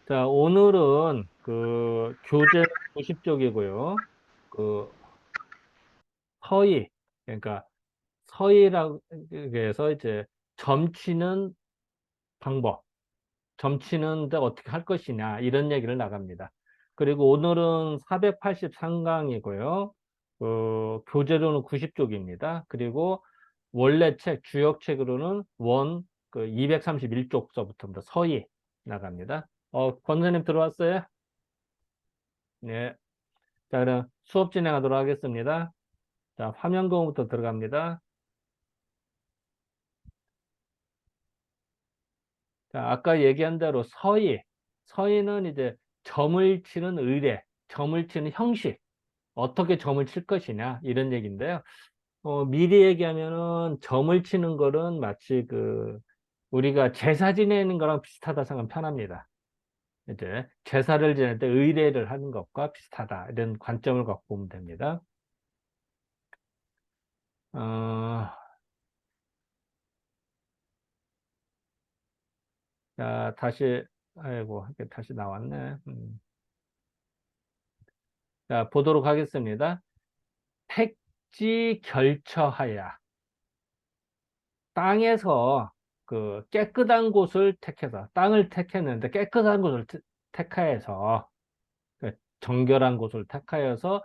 자, 오늘은 그 교재 90쪽이고요. 그 서희, 그러니까 서희라고 해서 이제 점치는 방법, 점치는데 어떻게 할 것이냐 이런 얘기를 나갑니다. 그리고 오늘은 483강이고요. 교재로는 90쪽입니다. 그리고 원래 책, 주역책으로는 그 231쪽서부터입니다. 서희 나갑니다. 권사님 들어왔어요? 네. 자, 그럼 수업 진행하도록 하겠습니다. 자, 화면 공부부터 들어갑니다. 자, 아까 얘기한 대로 서희. 서희는 이제 점을 치는 의례, 점을 치는 형식, 어떻게 점을 칠 것이냐, 이런 얘기인데요. 미리 얘기하면은 점을 치는 거는 마치 우리가 제사 지내는 거랑 비슷하다 생각하면 편합니다. 이제 제사를 지낼 때 의례를 하는 것과 비슷하다. 이런 관점을 갖고 보면 됩니다. 어, 자, 아이고, 이게 다시 나왔네. 자, 보도록 하겠습니다. 택지 결처하야. 땅에서 그 깨끗한 곳을 택해서, 땅을 택했는데 깨끗한 곳을 택하여서, 정결한 곳을 택하여서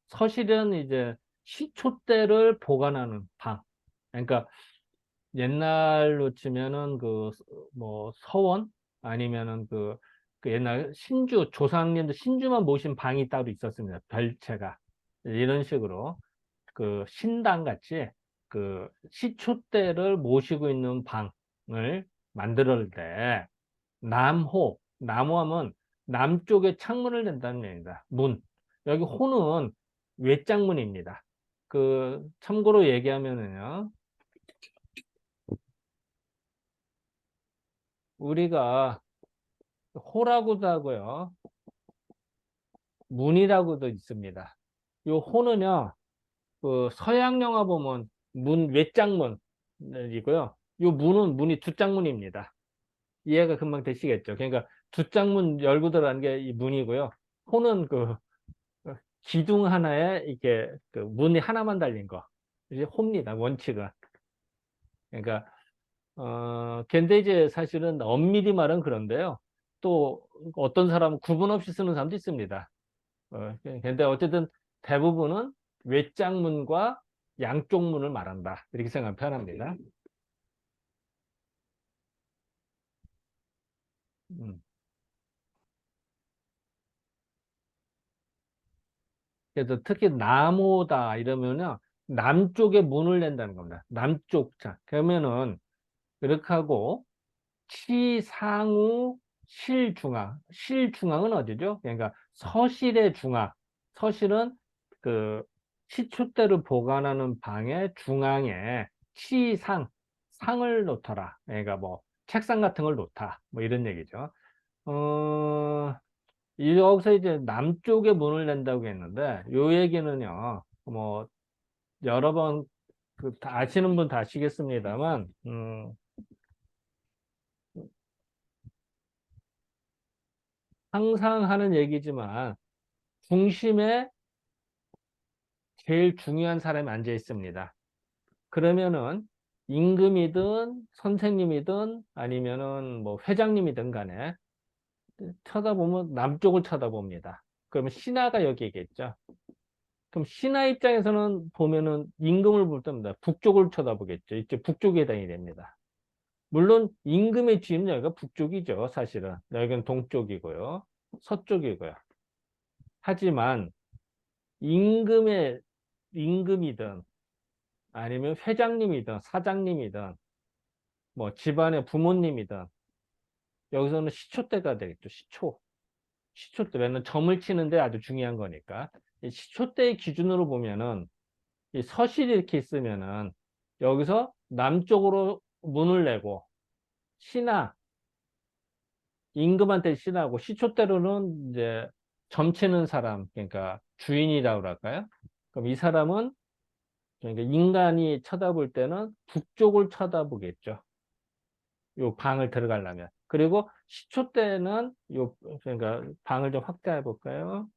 서실은 이제 시초대를 보관하는 방. 그러니까 옛날로 치면은 뭐 서원 아니면은 그 옛날 조상님들 신주만 모신 방이 따로 있었습니다. 별채가 이런 식으로 그 신당 같이 그 시초대를 모시고 있는 방을 만들 때 나무하면 남쪽에 창문을 댄다는 얘기입니다. 여기 호는 외장문입니다. 참고로 얘기하면은요. 우리가 호라고도 하고요. 문이라고도 있습니다. 요 호는요, 서양 영화 보면 외장문이고요. 요 문이 두 짝문입니다. 이해가 금방 되시겠죠? 그러니까 두 짝문 열고 들어가는 게 이 문이고요. 호는 기둥 하나에 이게 문이 하나만 달린 거. 이게 호입니다. 원칙은. 그러니까 근데 이제 사실은 엄밀히 말은 그런데요. 또 어떤 사람은 구분 없이 쓰는 사람도 있습니다. 근데 어쨌든 대부분은 외장문과 양쪽 문을 말한다. 이렇게 생각하면 편합니다. 음. 그래서 특히 나무다 이러면은 남쪽에 문을 낸다는 겁니다. 남쪽. 자, 그러면은 이렇게 하고 치상우 실중앙. 실중앙은 어디죠? 그러니까 서실의 중앙. 서실은 그 시초대를 보관하는 방의 중앙에 상을 놓더라. 그러니까 뭐 책상 같은 걸 놓다. 뭐 이런 얘기죠. 어, 여기서 이제 남쪽에 문을 낸다고 했는데 요 얘기는요. 뭐 여러 번 다 아시는 분 다 아시겠습니다만 항상 하는 얘기지만 중심에 제일 중요한 사람이 앉아 있습니다. 그러면은 임금이든 선생님이든 아니면은 뭐 회장님이든 간에 쳐다보면 남쪽을 쳐다봅니다. 그러면 신하가 여기겠죠. 그럼 신하 입장에서는 보면은 임금을 볼 때마다 북쪽을 쳐다보겠죠. 이제 북쪽에 해당이 됩니다. 물론 임금의 지는 여기가 북쪽이죠. 사실은 여기는 동쪽이고요. 서쪽이고요. 하지만 임금의 임금이든 아니면 회장님이든 사장님이든 뭐 집안의 부모님이든 여기서는 시초때가 되겠죠. 시초때. 왜냐면 점을 치는데 아주 중요한 거니까. 이 시초때의 기준으로 보면은 이 서실이 이렇게 있으면은 여기서 남쪽으로 문을 내고 신하, 임금한테 신하고 시초때로는 이제 점치는 사람, 그러니까 주인이라고 할까요? 그럼 이 사람은 그러니까 인간이 쳐다볼 때는 북쪽을 쳐다보겠죠. 요 방을 들어가려면. 그리고 시초 때는 요, 그러니까 방을 좀 확대해 볼까요?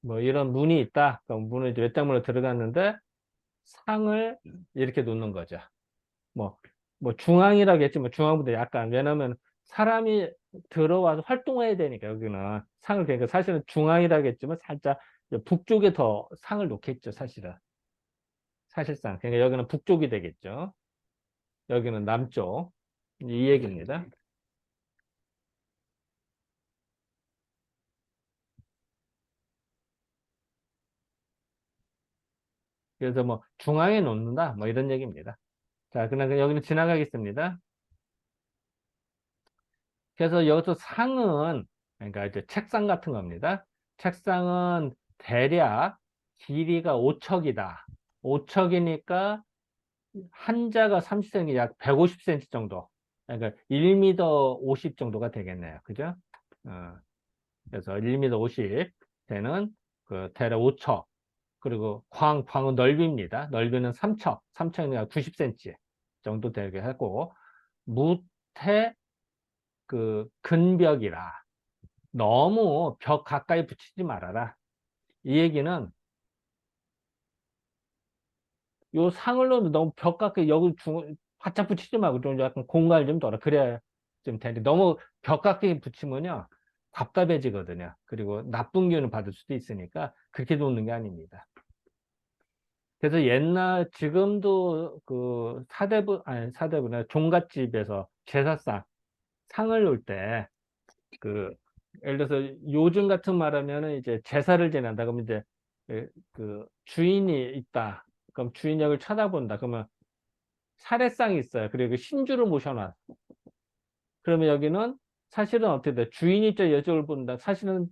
뭐 이런 문이 있다. 그럼 문을 이제 외장문으로 들어갔는데 상을 이렇게 놓는 거죠. 뭐, 뭐 중앙이라고 겠지 뭐 중앙보다 약간, 왜냐면 사람이 들어와서 활동해야 되니까 여기는 상을, 그러니까 사실은 중앙이라고 겠지만 살짝 북쪽에 더 상을 놓겠죠, 사실은. 사실상. 그러니까 여기는 북쪽이 되겠죠. 여기는 남쪽. 이 얘기입니다. 그래서 뭐 중앙에 놓는다 뭐 이런 얘기입니다. 자, 그냥 여기는 지나가겠습니다. 그래서 여기서 상은, 그러니까 이제 책상 같은 겁니다. 책상은 대략 길이가 5척이다. 5척이니까 한자가 30cm, 약 150cm 정도. 그러니까 1m 50 정도가 되겠네요. 그죠? 어, 그래서 1m 50 되는 그 대략 5척. 그리고 광은 넓이입니다. 넓이는 3척. 3척이니까 90cm 정도 되게 하고, 무태 그 근벽이라. 너무 벽 가까이 붙이지 말아라. 이 얘기는 요 상을 놓으면 너무 벽 가까이 여기 바짝 붙이지 말고 좀 약간 공간을 좀 둬라. 그래야 좀 되는데 너무 벽 가까이 붙이면요 답답해지거든요. 그리고 나쁜 기운을 받을 수도 있으니까 그렇게 놓는 게 아닙니다. 그래서 옛날 지금도 그 사대부 아니 사대부나 종갓집에서 제사상 상을 놓을 때 그 예를 들어서 요즘 같은 말하면은 이제 제사를 지낸다 그러면 이제 그 주인이 있다. 그럼 주인 역을 쳐다본다. 그러면 사례상이 있어요. 그리고 그 신주를 모셔놔. 그러면 여기는 사실은 어떻게 돼? 주인이 이쪽을 본다. 사실은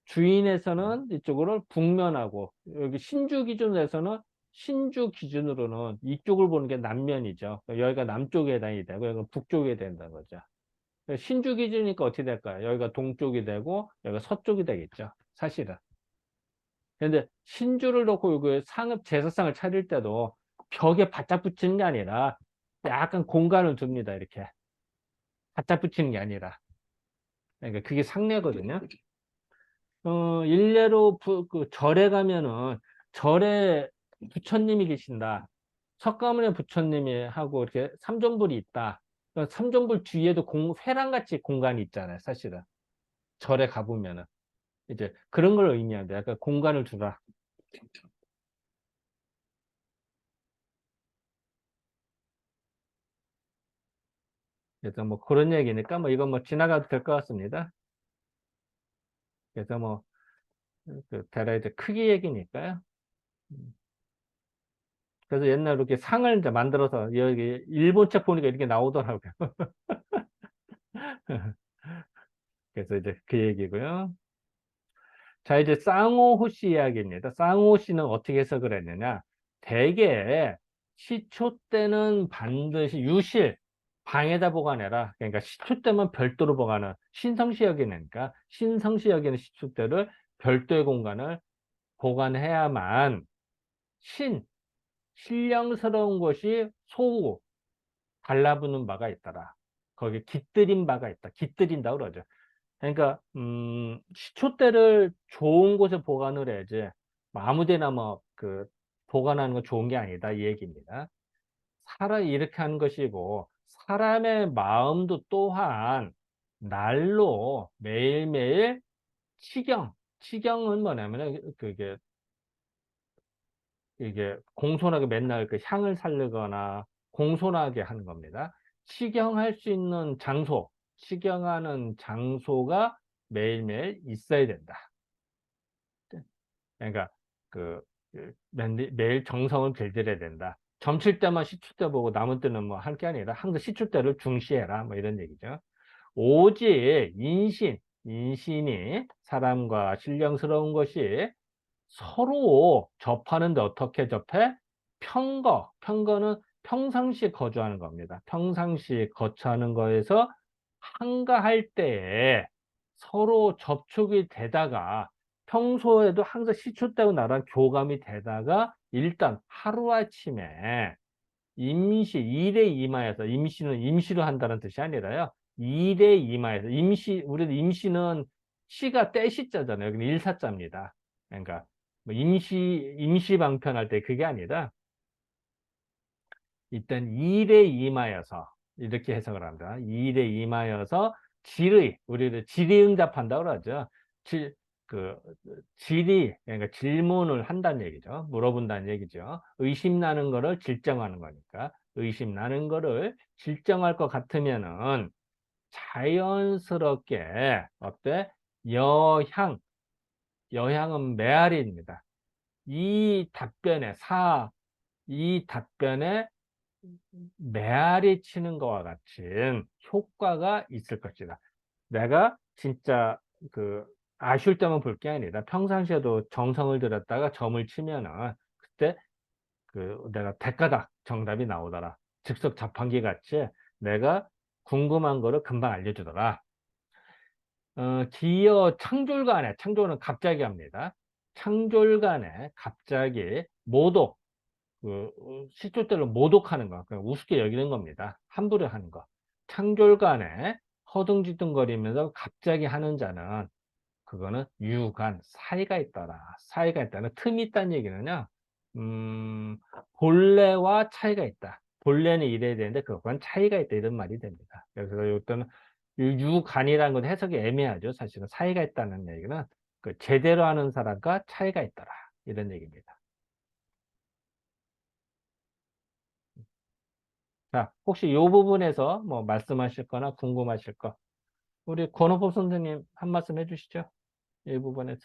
주인에서는 이쪽으로 북면하고 여기 신주 기준에서는 신주 기준으로는 이쪽을 보는 게 남면이죠. 여기가 남쪽에 해당이 되고 여기가 북쪽에 된다는 거죠. 신주 기준이니까 어떻게 될까요? 여기가 동쪽이 되고 여기가 서쪽이 되겠죠. 사실은. 근데 신주를 놓고 그 상업 제사상을 차릴 때도 벽에 바짝 붙이는 게 아니라 약간 공간을 둡니다. 이렇게 바짝 붙이는 게 아니라. 그러니까 그게 상례거든요. 일례로 그 절에 가면은 절에 부처님이 계신다. 석가모니 부처님이 하고 이렇게 삼존불이 있다. 삼존불 뒤에도 회랑같이 공간이 있잖아요. 사실은. 절에 가보면은. 이제 그런 걸 의미합니다. 약간 공간을 주라. 그래서 뭐 그런 얘기니까 뭐 이건 뭐 지나가도 될 것 같습니다. 그래서 뭐 그 테라이드 크기 얘기니까요. 음. 그래서 옛날 이렇게 상을 이제 만들어서 여기 일본 책 보니까 이렇게 나오더라고요. 그래서 이제 그 얘기고요. 자, 이제 쌍호호씨 이야기입니다. 쌍호호씨는 어떻게 해석을 했느냐. 대개 시초 때는 반드시 유실, 방에다 보관해라. 그러니까 시초 때만 별도로 보관은 신성시 여기니까 신성시 여기는 시초 때를 별도의 공간을 보관해야만 신령스러운 것이 소우, 달라붙는 바가 있더라. 거기에 깃들인 바가 있다. 깃들인다 그러죠. 그러니까 시초대를 좋은 곳에 보관을 해야지 뭐 아무 데나 뭐 그 보관하는 건 좋은 게 아니다 이 얘기입니다. 사람 이렇게 하는 것이고 사람의 마음도 또한 날로 매일매일 치경은 뭐냐면 그게 이게 공손하게 맨날 그 향을 살르거나 공손하게 하는 겁니다. 치경할 수 있는 장소, 치경하는 장소가 매일매일 있어야 된다. 그러니까 매일 정성을 들여야 된다. 점칠 때만 시출 때 보고 남은 때는 뭐 할 게 아니라 항상 시출 때를 중시해라. 뭐 이런 얘기죠. 오직 인신이 사람과 신령스러운 것이 서로 접하는데 어떻게 접해? 평거는 평상시에 거주하는 겁니다. 평상시에 거주하는 거에서 한가할 때에 서로 접촉이 되다가 평소에도 항상 시초 때하고 나랑 교감이 되다가 일단 하루아침에 일에 임하여서, 임시는 임시로 한다는 뜻이 아니라요. 일에 임하여서, 우리도 임시는 시가 때시자잖아요. 여기는 일사자입니다. 그러니까 뭐 임시 방편할 때 그게 아니라 일단 일에 임하여서 이렇게 해석을 합니다. 일에 임하여서 우리를 질의응답한다고 그러죠. 질, 그 질의, 그러니까 질문을 한다는 얘기죠. 물어본다는 얘기죠. 의심나는 거를 질정하는 거니까 의심나는 거를 질정할 것 같으면은 자연스럽게 어때? 여향, 여향은 메아리입니다. 이 답변에 메아리 치는 것과 같은 효과가 있을 것이다. 내가 진짜 그 아쉬울 때만 볼 게 아니라 평상시에도 정성을 들였다가 점을 치면은 그때 내가 대가닥 정답이 나오더라. 즉석 자판기 같이 내가 궁금한 거를 금방 알려주더라. 기어 창졸간에, 창졸은 갑자기 합니다. 창졸간에 갑자기 시초때로 모독하는 거, 그냥 우습게 여기는 겁니다. 함부로 하는 거. 창졸간에 허둥지둥거리면서 갑자기 하는 자는 그거는 유간, 사이가 있더라. 사이가 있다는 틈이 있다는 얘기는요. 음, 본래와 차이가 있다. 본래는 이래야 되는데 그것과는 차이가 있다. 이런 말이 됩니다. 그래서 이것도는 유간이라는 건 해석이 애매하죠. 사실은 사이가 있다는 얘기는 제대로 하는 사람과 차이가 있더라. 이런 얘기입니다. 자, 혹시 이 부분에서 뭐 말씀하실 거나 궁금하실 거, 우리 권호법 선생님 한 말씀 해주시죠. 이 부분에서.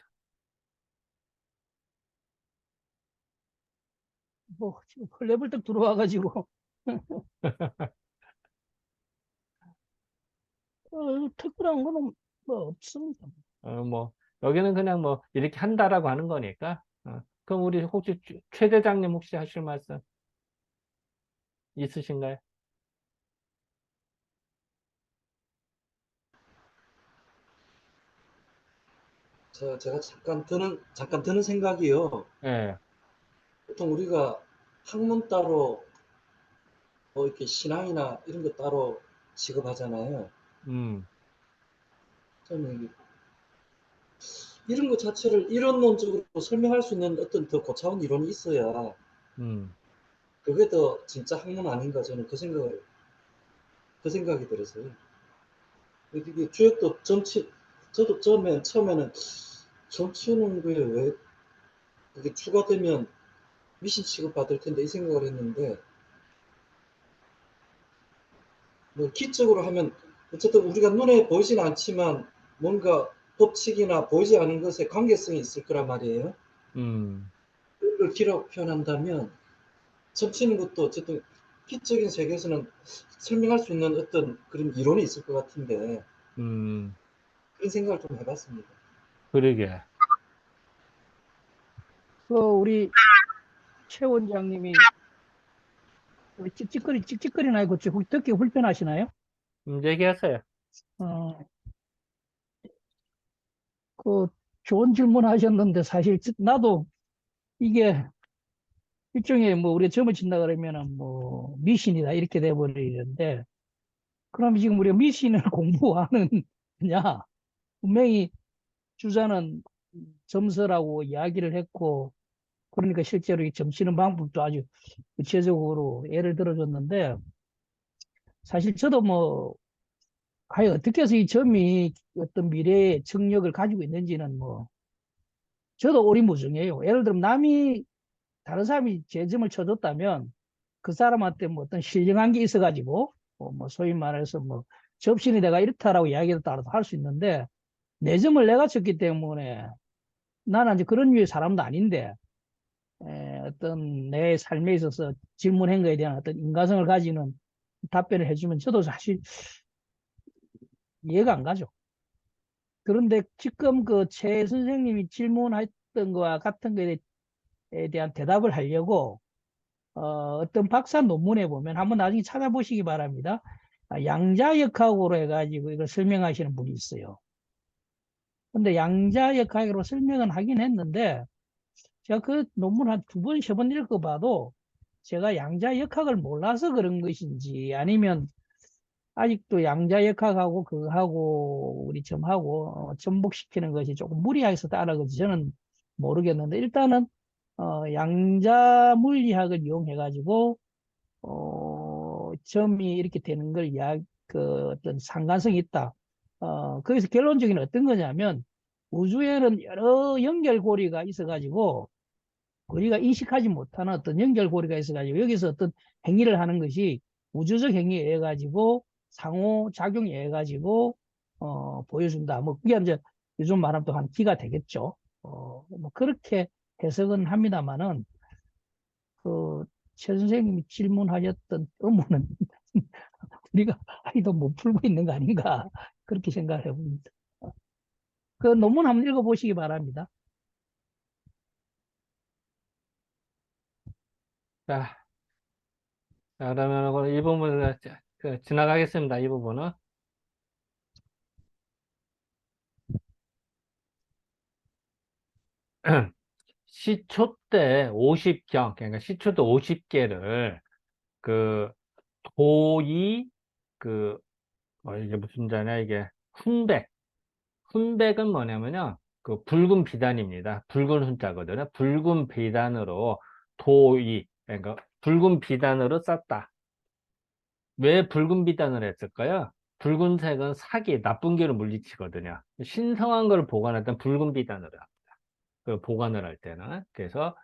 뭐 지금 헐레벌떡 들어와가지고 특별한 거는 뭐 없습니다. 뭐, 여기는 그냥 뭐, 이렇게 한다라고 하는 거니까. 그럼 우리 혹시 최 대장님 혹시 하실 말씀 있으신가요? 제가 잠깐 드는 생각이요. 예, 보통 우리가 학문 따로 뭐 이렇게 신앙이나 이런 거 따로 취급하잖아요. 음, 저는 이런 것 자체를 이론론적으로 설명할 수 있는 어떤 더 고차원 이론이 있어야 음, 그게 더 진짜 학문 아닌가 저는 그 생각이 들어서요. 이게 주역도 저도 처음에는 정치는 왜 그게 추가되면 미신 취급받을 텐데 이 생각을 했는데 뭐 기적으로 하면 어쨌든 우리가 눈에 보이진 않지만 뭔가 법칙이나 보이지 않은 것에 관계성이 있을 거란 말이에요. 음, 그걸 기라고 표현한다면 점치는 것도 어쨌든 기적인 세계에서는 설명할 수 있는 어떤 그런 이론이 있을 것 같은데 음, 그런 생각을 좀 해봤습니다. 그러게. 우리 최 원장님이 찍찍거리나요? 그치? 듣기 불편하시나요? 얘기하세요. 어, 그 좋은 질문 하셨는데 사실 나도 이게 일종의 뭐 우리가 점을 친다 그러면은 뭐 미신이다 이렇게 돼버리는데 그럼 지금 우리가 미신을 공부하는 냐 분명히 주자는 점서라고 이야기를 했고 그러니까 실제로 이 점치는 방법도 아주 구체적으로 예를 들어줬는데 사실 저도 뭐 과연 어떻게 해서 이 점이 어떤 미래의 청력을 가지고 있는지는 뭐 저도 오리무중이에요. 예를 들면 다른 사람이 제 점을 쳐줬다면 그 사람한테 뭐 어떤 신령한 게 있어가지고 뭐 소위 말해서 뭐 접신이 내가 이렇다라고 이야기에 따라서 할 수 있는데 내 점을 내가 쳤기 때문에 나는 이제 그런 류의 사람도 아닌데 어떤 내 삶에 있어서 질문한 거에 대한 어떤 인과성을 가지는 답변을 해주면 저도 사실 이해가 안 가죠. 그런데 지금 그 최 선생님이 질문했던 거와 같은 거에 대한 대답을 하려고 어떤 박사 논문에 보면 한번 나중에 찾아보시기 바랍니다. 양자역학으로 해가지고 이걸 설명하시는 분이 있어요. 근데 양자역학으로 설명은 하긴 했는데, 제가 그 논문 한 두 번, 세 번 읽어봐도 제가 양자역학을 몰라서 그런 것인지 아니면 아직도 양자역학하고 그거하고 우리 점하고 접목시키는 것이 조금 무리해서 따라가지 저는 모르겠는데 일단은 양자물리학을 이용해 가지고 점이 이렇게 되는 걸 그 어떤 상관성이 있다. 거기서 결론적인 어떤 거냐면 우주에는 여러 연결고리가 있어 가지고 우리가 인식하지 못하는 어떤 연결고리가 있어가지고 여기서 어떤 행위를 하는 것이 우주적 행위에 의해 가지고 상호작용에 의해 가지고 보여준다. 뭐 그게 이제 요즘 말하면 또 한 기가 되겠죠. 뭐 그렇게 해석은 합니다만은 그 최 선생님이 질문하셨던 의문은 우리가 아직도 못 풀고 있는 거 아닌가 그렇게 생각을 해봅니다. 그 논문 한번 읽어보시기 바랍니다. 자, 자, 그러면 이 부분을 지나가겠습니다. 이 부분은. 시초 때 50경, 그러니까 시초 때 50개를 그 도이 이게 무슨 자냐 이게 훈백. 훈백은 뭐냐면요. 그 붉은 비단입니다. 붉은 훈자거든요. 붉은 비단으로 도이, 그러니까 붉은 비단으로 쌌다. 왜 붉은 비단을 했을까요? 붉은색은 사기, 나쁜 기를 물리치거든요. 신성한 걸 보관할 땐 붉은 비단으로 합니다. 그 보관을 할 때는. 그래서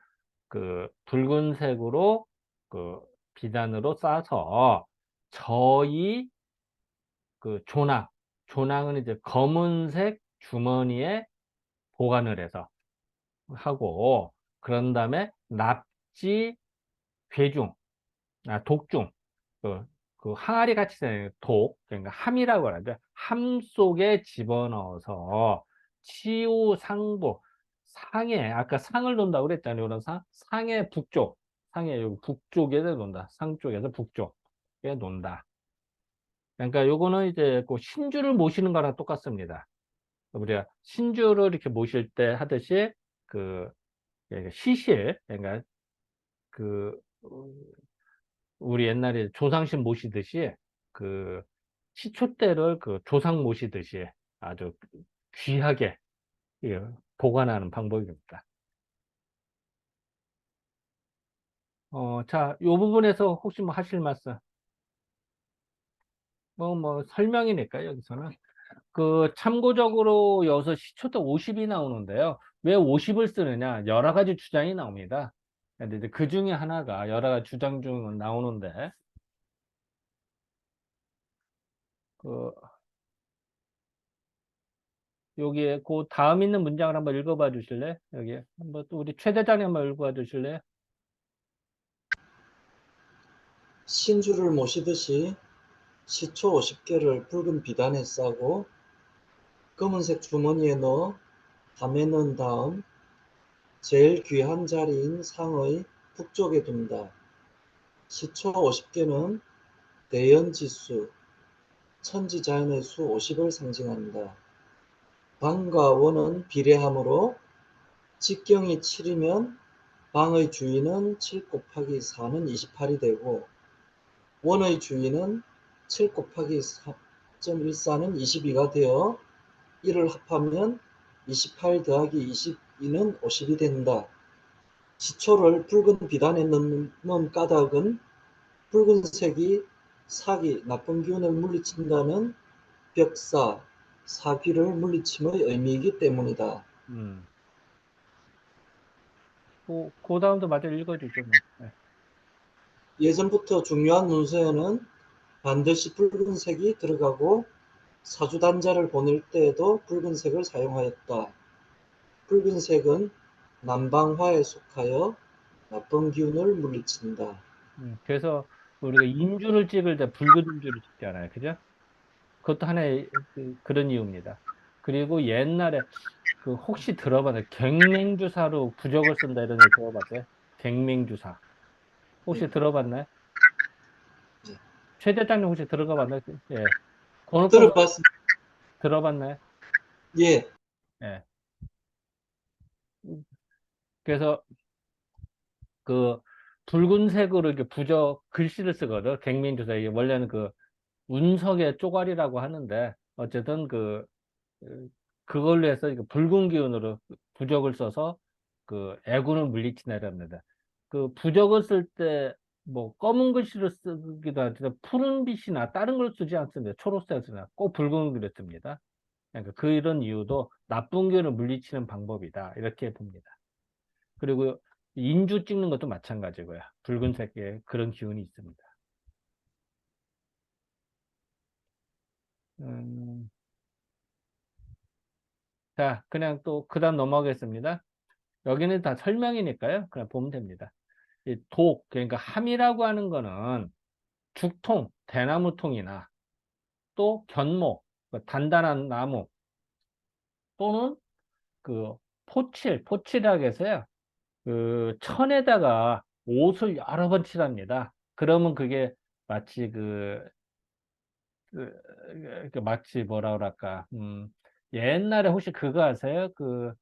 그 붉은색으로 그 비단으로 싸서 저희 그 조낭은 이제 검은색 주머니에 보관을 해서 하고, 그런 다음에 납지, 괴중, 독중, 그, 그 항아리 같이 생긴 그러니까 함이라고 하는데, 함 속에 집어넣어서 치우상부, 아까 상을 놓는다고 그랬잖아요. 이런 상의 북쪽, 여기 북쪽에서 놓는다. 상 쪽에서 북쪽에 놓는다. 그러니까 요거는 이제 그 신주를 모시는 거랑 똑같습니다. 우리가 신주를 이렇게 모실 때 하듯이 그 시실, 그러니까 그 우리 옛날에 조상신 모시듯이 그 시초대를 그 조상 모시듯이 아주 귀하게 예, 보관하는 방법입니다. 자, 요 부분에서 혹시 뭐 하실 말씀? 뭐 설명이니까 여기서는 그 참고적으로 여기서 시초대 50이 나오는데요. 왜 50을 쓰느냐? 여러 가지 주장이 나옵니다. 근데 이제 그 중에 하나가 여러 가지 주장 중 나오는데 그 여기에 그 다음 있는 문장을 한번 읽어봐 주실래요? 여기 한번 또 우리 최 대장님 한번 읽어봐 주실래요? 신주를 모시듯이 시초 50개를 붉은 비단에 싸고 검은색 주머니에 넣어 밤에 넣은 다음 제일 귀한 자리인 상의 북쪽에 둔다. 시초 50개는 대연지수, 천지자연의 수 50을 상징한다. 방과 원은 비례하므로 직경이 7이면 방의 주위는 7 곱하기 4는 28이 되고 원의 주위는 7 곱하기 4.14는 22가 되어 이를 합하면 28 더하기 22는 50이 된다. 시초를 붉은 비단에 넣는 까닭은 붉은색이 사기, 나쁜 기운을 물리친다는 벽사, 사기를 물리침의 의미이기 때문이다. 음. 그 다음도 마저 읽어주죠. 뭐. 네. 예전부터 중요한 문서에는 반드시 붉은색이 들어가고 사주단자를 보낼 때에도 붉은색을 사용하였다. 붉은색은 남방화에 속하여 나쁜 기운을 물리친다. 그래서 우리가 인주를 찍을 때 붉은 인주를 찍잖아요. 그죠? 그것도 하나의 그런 이유입니다. 그리고 옛날에 그 혹시 들어봤나요? 갱맹주사로 부적을 쓴다 이런 거 들어봤어요? 갱맹주사. 네, 혹시 들어봤나요? 네. 최 대장님 혹시 들어가 봤나요? 예. 그걸 꼭 들어봤습니다. 들어봤나요? 예, 예. 그래서 그 붉은색으로 이렇게 부적 글씨를 쓰거든. 갱민주사. 이게 원래는 그 운석의 쪼가리라고 하는데 어쨌든 그걸로 해서 이거 붉은 기운으로 부적을 써서 그 애군을 물리치내려 합니다. 그 부적을 쓸 때 뭐 검은 글씨로 쓰기도 하지만 푸른 빛이나 다른 걸 쓰지 않습니다. 초록색이나 꼭 붉은 글을 씁니다. 그러니까 이런 이유도 나쁜 기운을 물리치는 방법이다. 이렇게 봅니다. 그리고 인주 찍는 것도 마찬가지고요. 붉은색의 그런 기운이 있습니다. 음, 자, 그냥 또 그다음 넘어가겠습니다. 여기는 다 설명이니까요. 그냥 보면 됩니다. 이 독, 그러니까 함이라고 하는 거는 죽통, 대나무통이나 또 견목, 그 단단한 나무 또는 그 포칠이라고 해서요. 그 천에다가 옷을 여러 번 칠합니다. 그러면 그게 마치 마치 뭐라 그럴까, 옛날에 혹시 그거 아세요? 그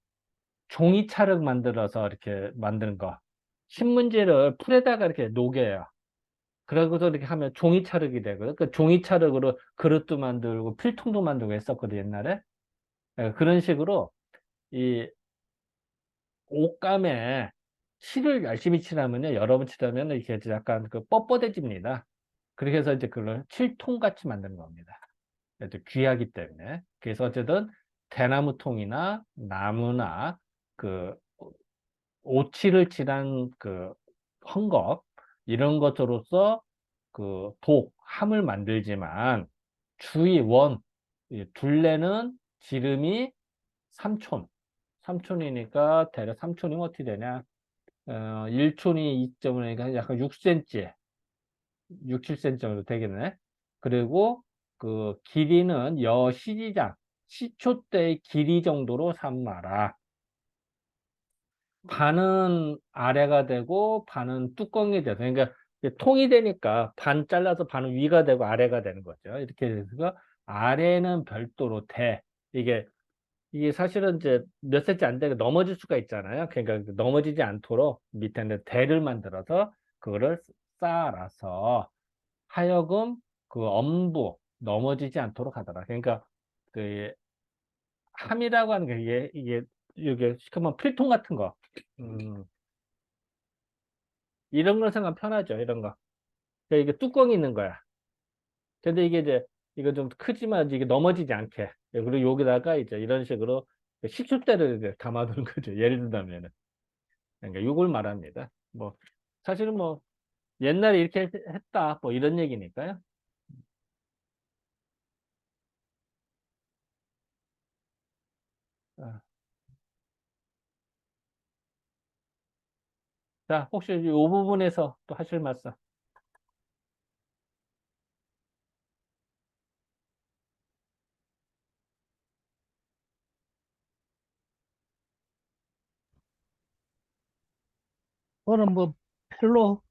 종이차를 만들어서 이렇게 만드는 거. 신문지를 풀에다가 이렇게 녹여요. 그러고서 이렇게 하면 종이차륵이 되거든. 그 종이차륵으로 그릇도 만들고 필통도 만들고 했었거든, 옛날에. 그런 식으로 이 옷감에 실을 열심히 칠하면요, 여러 번 칠하면 이렇게 약간 그 뻣뻣해집니다. 그렇게 해서 이제 그걸 칠통 같이 만드는 겁니다. 그래도 귀하기 때문에. 그래서 어쨌든 대나무 통이나 나무나 그 오칠을 칠한 그 헝겊 이런 것으로서 그 함을 만들지만 주의 이 둘레는 지름이 3촌. 3촌이니까 대략 3촌이면 어떻게 되냐? 1촌이 2.5니까 약간 6cm, 6, 7cm 정도 되겠네. 그리고 그 길이는 시지장, 시초대의 길이 정도로 삼아라. 반은 아래가 되고 반은 뚜껑이 돼서 그러니까 이제 통이 되니까 반 잘라서 반은 위가 되고 아래가 되는 거죠. 이렇게 해서 아래는 별도로 이게 사실은 이제 몇 cm 안 되게 넘어질 수가 있잖아요. 그러니까 넘어지지 않도록 밑에는 대를 만들어서 그거를 쌓아놔서 하여금 그 엄부 넘어지지 않도록 하더라. 그러니까 그 함이라고 하는 게 이게 시커먼 필통 같은 거. 음, 이런 걸 생각하면 편하죠. 이런 거. 그러니까 이게 뚜껑이 있는 거야. 근데 이게 이제 이거 좀 크지만 이게 넘어지지 않게. 그리고 여기다가 이제 이런 식으로 식초대를 이제 담아두는 거죠. 예를 들자면은. 그러니까 이걸 말합니다. 뭐 사실은 뭐 옛날에 이렇게 했다. 뭐 이런 얘기니까요. 아, 자, 혹시 이 부분에서 또 하실 말씀? 저는 뭐 별로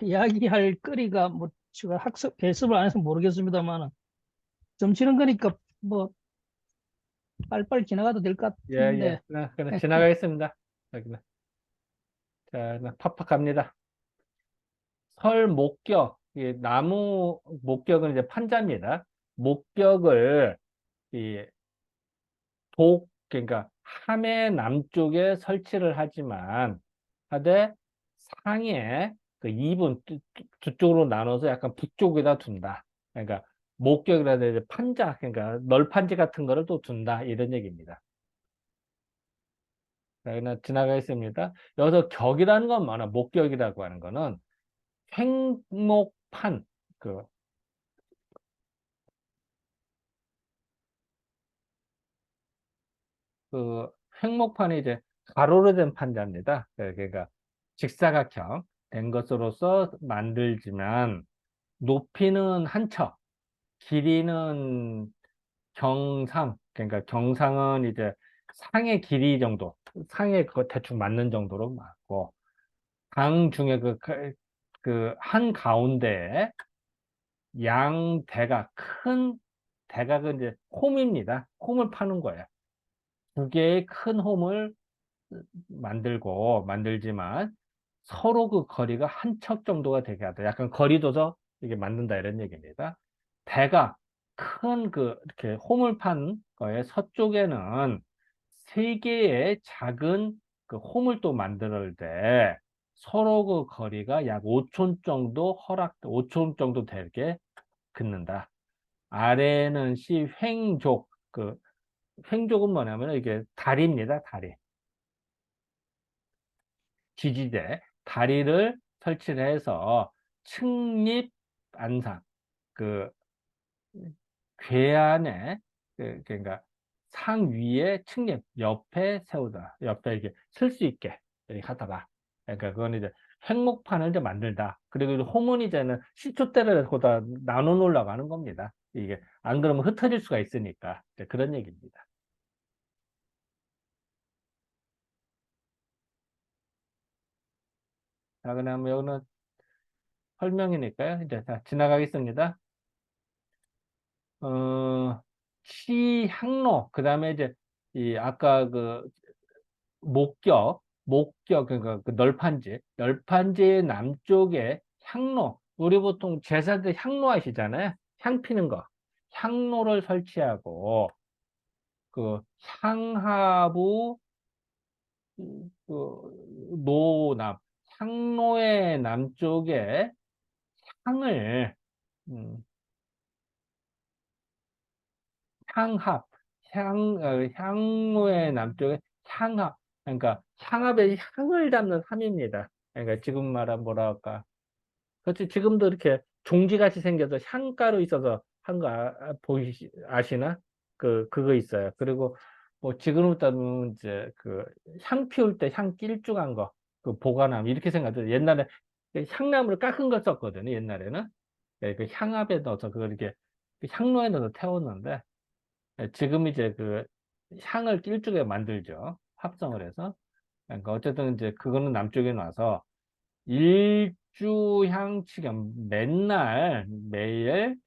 이야기할 거리가 뭐 제가 배습을 안 해서 모르겠습니다만 점 치는 거니까 뭐 빨리빨리 지나가도 될 것 예, 예. 같은데. 그냥 지나가겠습니다. 여기는. 자, 팍팍 갑니다. 설 목격, 이 나무 목격은 이제 판자입니다. 목격을 이 그러니까 함의 남쪽에 설치를 하지만 하되 상해 그 2분 두 쪽으로 나눠서 약간 북쪽에다 둔다. 그러니까 목격이라든지 판자, 그러니까 널판지 같은 거를 또 둔다. 이런 얘기입니다. 자, 그냥 지나가겠습니다. 여기서 격이라는 건 뭐나 목격이라고 하는 거는 횡목판, 그, 그 횡목판이 이제 가로로 된 판자입니다. 그러니까 직사각형 된 것으로서 만들지만 높이는 한 척, 길이는 경상, 그러니까 경상은 이제 상의 길이 정도, 상의 그 대충 맞는 정도로 맞고 강 중에 그 한 가운데에 양 대각, 큰 대각은 이제 홈입니다. 홈을 파는 거예요. 두 개의 큰 홈을 만들지만 서로 그 거리가 한 척 정도가 되게 하다. 약간 거리 둬서 이게 만든다 이런 얘기입니다. 대각 큰 그 이렇게 홈을 판 거에 서쪽에는 세 개의 작은 그 홈을 또 만들 때 서로 그 거리가 약 5촌 정도 5촌 정도 되게 긋는다. 아래는 시 횡족, 그 횡족은 뭐냐면 이게 다리입니다. 다리. 지지대, 다리를 설치를 해서 측립 안상, 그 괴안에 그러니까 상 위에 측립 옆에 세우다. 옆에 이렇게 쓸 수 있게 이렇게 하다가. 그러니까 그건 이제 횡목판을 이제 만들다. 그리고 이제 홈은 이제는 시초대를 보다 나눠 놓으려고 하는 겁니다. 이게 안 그러면 흩어질 수가 있으니까 이제 그런 얘기입니다. 자, 그러면 여기는 설명이니까요. 이제 자, 지나가겠습니다. 어, 시항로, 그 다음에 이제, 이, 아까 그, 그러니까 그 널판지의 남쪽에 향로, 우리 보통 제사들 향로 하시잖아요. 향 피는 거. 향로를 설치하고, 그, 향하부, 노남, 향로의 남쪽에 향을, 음, 향합, 향로의 남쪽에 향합, 그러니까 향합의 향을 담는 함입니다. 그러니까 지금 말한 뭐라 할까. 그렇지, 지금도 이렇게 종지같이 생겨서 향가루 있어서 한 거 아시나? 그거 있어요. 그리고 뭐 지금부터는 이제 그 향 피울 때 향 길쭉한 거, 그 보관함, 이렇게 생각해요. 옛날에 향나무를 깎은 걸 썼거든요, 옛날에는. 그 향압에 넣어서 그걸 이렇게 그 향로에 넣어서 태웠는데, 지금 이제 그 향을 길쭉하게 만들죠. 합성을 해서. 그러니까 어쨌든 이제 그거는 남쪽에 놔서 일주향치겸 맨날 매일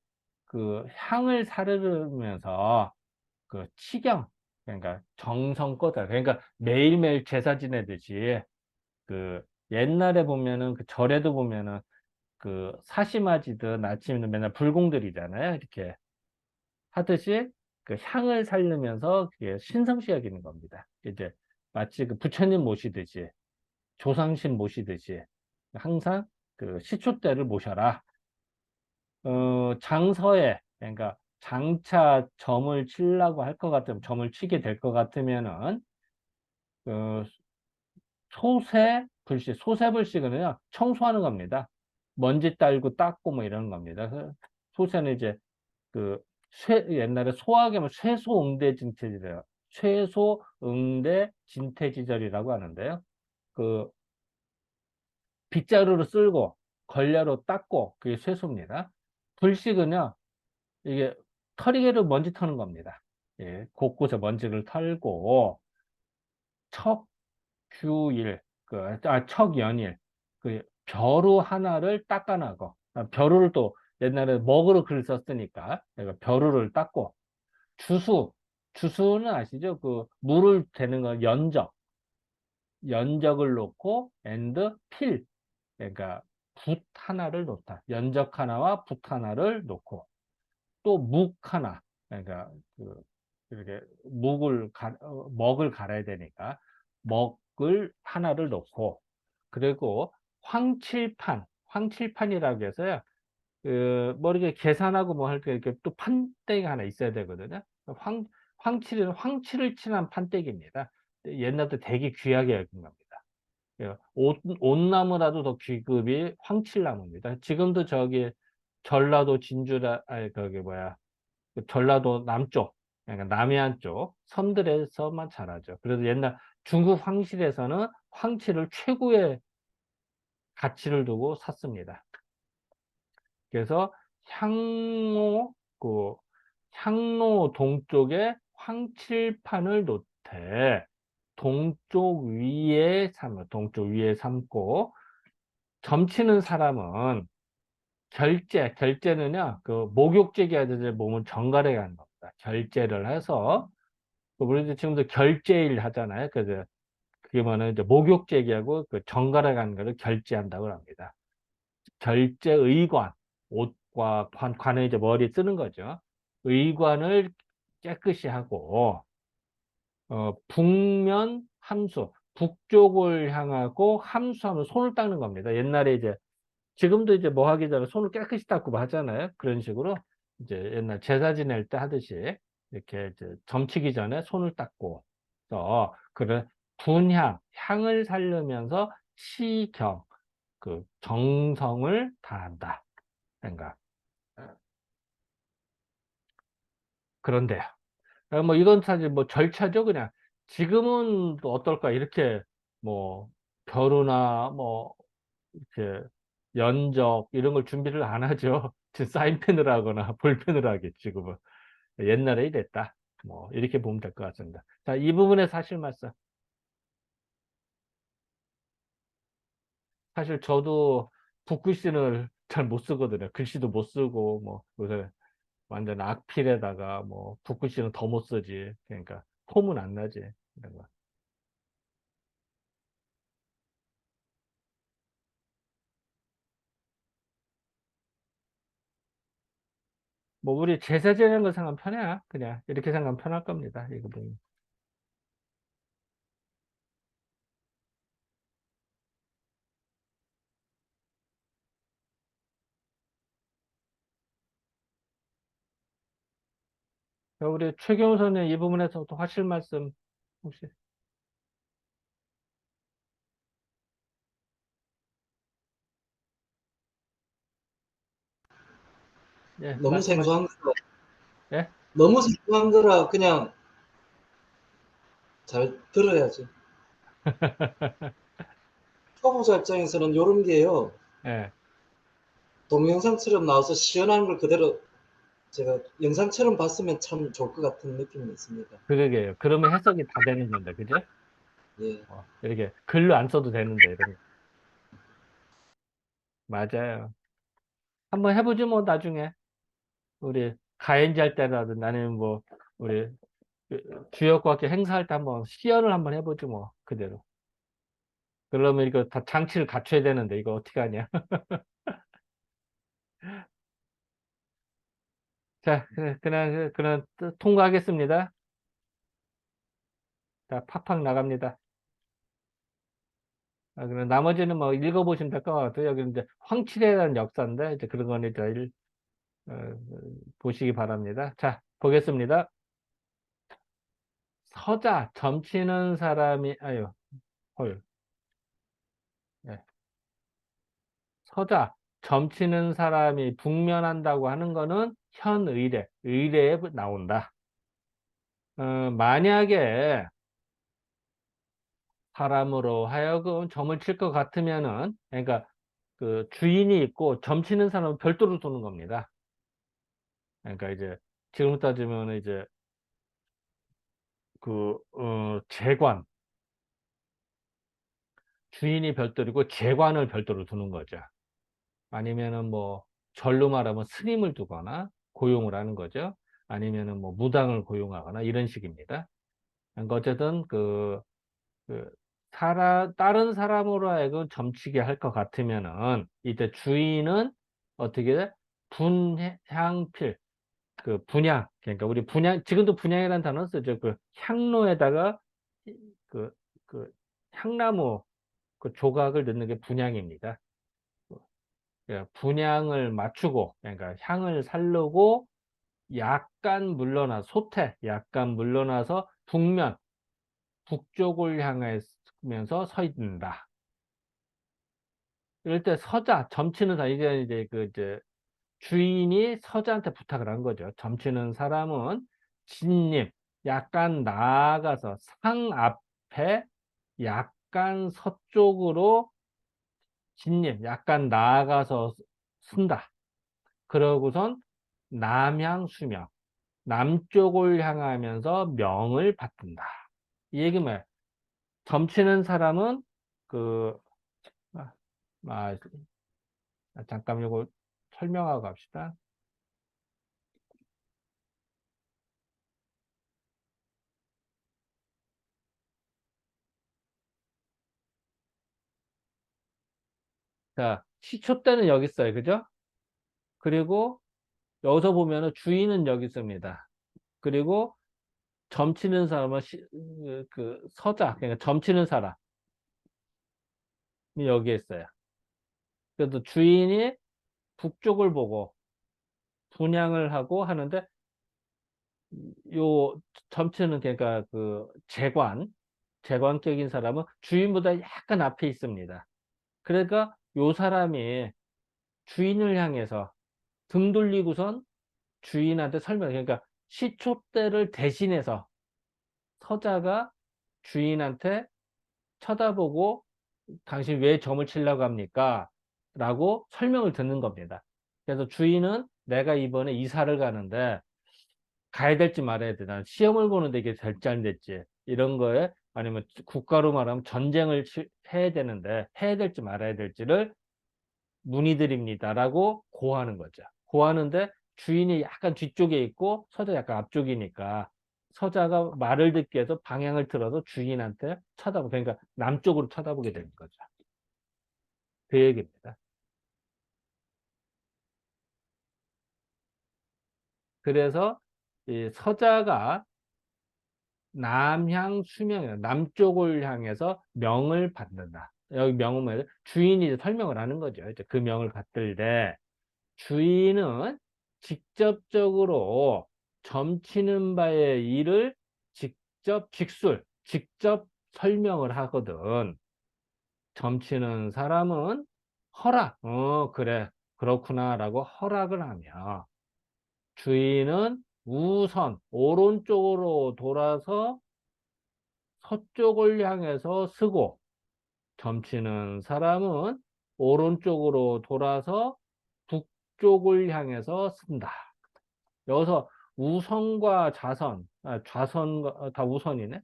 그 향을 사르르면서 그 치경, 그러니까 정성껏 그러니까 매일매일 제사 지내듯이 그 옛날에 보면은 그 절에도 보면은 그 사시마지든 아침에는 맨날 불공들이잖아요. 이렇게 하듯이 그 향을 살리면서 그게 신성시 여기는 겁니다. 이제 마치 그 부처님 모시듯이 조상신 모시듯이 항상 그 시초대를 모셔라. 장서에 그러니까 장차 점을 치려고 할 것 같으면 점을 치게 될 것 같으면은 그 소세불식은요 청소하는 겁니다. 먼지 딸고 닦고 뭐 이러는 겁니다. 소세는 이제 그 옛날에 소화하면 쇠소응대 진퇴지절, 쇠소응대 진퇴지절이라고 하는데요. 그 빗자루로 쓸고 걸레로 닦고 그게 쇠소입니다. 불식은요 이게 털이개로 먼지 터는 겁니다. 예, 곳곳에 먼지를 털고 척규일, 척연일, 그 벼루 하나를 닦아나고 벼루를 또 옛날에 먹으로 글을 썼으니까 내가 벼루를 닦고 주수는 아시죠? 그 물을 대는 거 연적을 놓고 and 필, 그러니까 붓 하나를 놓다. 연적 하나와 붓 하나를 놓고 또 묵 하나, 그러니까 그 이렇게 먹을 갈아야 되니까 먹을 하나를 놓고 그리고 황칠판이라고 해서요. 뭐 이렇게 계산하고 뭐 할 때 이렇게 또 판대가 하나 있어야 되거든요. 황칠을 칠한 판대기입니다. 옛날부터 되게 귀하게 여긴 겁니다. 옷나무라도 더 귀급이 황칠나무입니다. 지금도 저기 전라도 진주라, 아니, 거기 뭐야, 그 전라도 남쪽, 그러니까 남해안 쪽 섬들에서만 자라죠. 그래서 옛날 중국 황실에서는 황칠을 최고의 가치를 두고 샀습니다. 그래서 향로, 그, 향로 동쪽에 황칠판을 놓되, 동쪽 위에 삼고, 점치는 사람은 결제는요, 그 목욕제기 하듯이 몸을 정갈하게 하는 겁니다. 결제를 해서 우리도 지금도 결제일 하잖아요. 그래서 그게 뭐냐면 이제 목욕제기하고 그 정갈아 가는 거를 결제한다고 합니다. 결제의관, 옷과 관을 이제 머리에 쓰는 거죠. 의관을 깨끗이 하고, 북면 함수, 북쪽을 향하고 함수하면 손을 닦는 겁니다. 옛날에 이제, 지금도 이제 뭐 하기 전에 손을 깨끗이 닦고 뭐 하잖아요. 그런 식으로 이제 옛날 제사 지낼 때 하듯이 이렇게 이제 점치기 전에 손을 닦고, 또, 그런 분향, 향을 살리면서 시경, 그 정성을 다한다. 생각. 그런데요. 뭐 이건 사실 뭐 절차죠, 그냥. 지금은 또 어떨까? 이렇게 뭐 결혼이나 뭐 이렇게 연적 이런 걸 준비를 안 하죠. 지금 사인펜을 하거나 볼펜으로 하겠지, 지금은. 옛날에 이랬다. 뭐 이렇게 보면 될 것 같습니다. 자, 이 부분에 사실 말씀. 사실 저도 붓글씨를 잘 못 쓰거든요. 글씨도 못 쓰고 뭐 요새 완전 악필에다가 뭐 붓글씨는 더 못 쓰지. 그러니까 폼은 안 나지. 이런 거. 뭐 우리 제사 지내는 거 생각하면 편해. 그냥 이렇게 생각하면 편할 겁니다. 이거 보면. 우리 최경호 선생님 이 부분에서 또 하실 말씀 혹시? 예, 너무 말씀하시. 생소한 거라, 예? 너무 생소한 거라 그냥 잘 들어야지. 초보자 입장에서는 요런 게요. 예, 동영상처럼 나와서 시연한 걸 그대로 제가 영상처럼 봤으면 참 좋을 것 같은 느낌이 있습니다. 그러게요. 그러면 해석이 다 되는 건데, 그죠? 예. 이렇게 글로 안 써도 되는데, 이런 거. 맞아요. 한번 해보지 뭐, 나중에. 우리 가연지 할 때라도 나는 뭐, 우리 주역과학교 행사할 때 한번 시연을 한번 해보지 뭐, 그대로. 그러면 이거 다 장치를 갖춰야 되는데, 이거 어떻게 하냐. 자, 그냥 통과하겠습니다. 자, 팍팍 나갑니다. 그럼 나머지는 뭐 읽어보시면 될 것 같아요. 여기 이제 황칠에 대한 역사인데, 이제 그런 거는 이제 어, 보시기 바랍니다. 자, 보겠습니다. 서자, 점치는 사람이, 아유, 헐. 예. 서자, 점치는 사람이 북면한다고 하는 거는 현의례, 의례에 나온다. 만약에 사람으로 하여금 점을 칠 것 같으면은, 그러니까 그 주인이 있고 점치는 사람은 별도로 두는 겁니다. 그러니까 이제 지금 따지면 이제 재관, 주인이 별도이고 재관을 별도로 두는 거죠. 아니면은 뭐 절로 말하면 스님을 두거나 고용을 하는 거죠. 아니면은 뭐 무당을 고용하거나 이런 식입니다. 그러니까 어쨌든 다른 사람으로 하여금 점치게 할 것 같으면은 이때 주인은 어떻게 돼? 분향필, 분향. 그러니까 우리 분향, 지금도 분향이라는 단어 쓰죠. 그 향로에다가 그, 그 향나무 그 조각을 넣는 게 분향입니다. 분향을 맞추고, 그러니까 향을 살르고 약간 물러나, 소태, 약간 물러나서 북쪽을 향하면서 서 있는다. 이럴 때 서자, 점치는 사람, 이제 주인이 서자한테 부탁을 한 거죠. 점치는 사람은 진님, 약간 나아가서 상 앞에 약간 서쪽으로 진님, 약간 나아가서 쓴다. 그러고선 남향수명, 남쪽을 향하면서 명을 받든다. 이 얘기 뭐야? 점치는 사람은 그, 아, 아, 잠깐 이거 설명하고 갑시다. 자, 시초 때는 여기 있어요. 그죠? 그리고 여기서 보면은 주인은 여기 있습니다. 그리고 점치는 사람은 그 서자, 그러니까 점치는 사람이 여기에 있어요. 그래서 주인이 북쪽을 보고 분양을 하고 하는데 요 점치는 그러니까 그 재관격인 사람은 주인보다 약간 앞에 있습니다. 그러니까 요 사람이 주인을 향해서 등 돌리고선 주인한테 설명, 그러니까 시초대를 대신해서 서자가 주인한테 쳐다보고 당신 왜 점을 치려고 합니까? 라고 설명을 듣는 겁니다. 그래서 주인은 내가 이번에 이사를 가는데 가야 될지 말아야 돼. 난 시험을 보는데 이게 될지 안 될지. 이런 거에 아니면 국가로 말하면 전쟁을 해야 되는데 해야 될지 말아야 될지를 문의드립니다라고 고하는 거죠. 고하는데 주인이 약간 뒤쪽에 있고 서자 약간 앞쪽이니까 서자가 말을 듣기 위해서 방향을 틀어서 주인한테 쳐다보고 그러니까 남쪽으로 쳐다보게 되는 거죠. 그 얘기입니다. 그래서 이 서자가 남향 수명이에요. 남쪽을 향해서 명을 받는다. 여기 명은 뭐예요? 주인이 이제 설명을 하는 거죠. 이제 그 명을 받들 때 주인은 직접적으로 점치는 바의 일을 직접 설명을 하거든. 점치는 사람은 허락, 그래, 그렇구나라고 허락을 하며 주인은 우선 오른쪽으로 돌아서 서쪽을 향해서 쓰고 점치는 사람은 오른쪽으로 돌아서 북쪽을 향해서 쓴다. 여기서 우선과 좌선과 다 우선이네.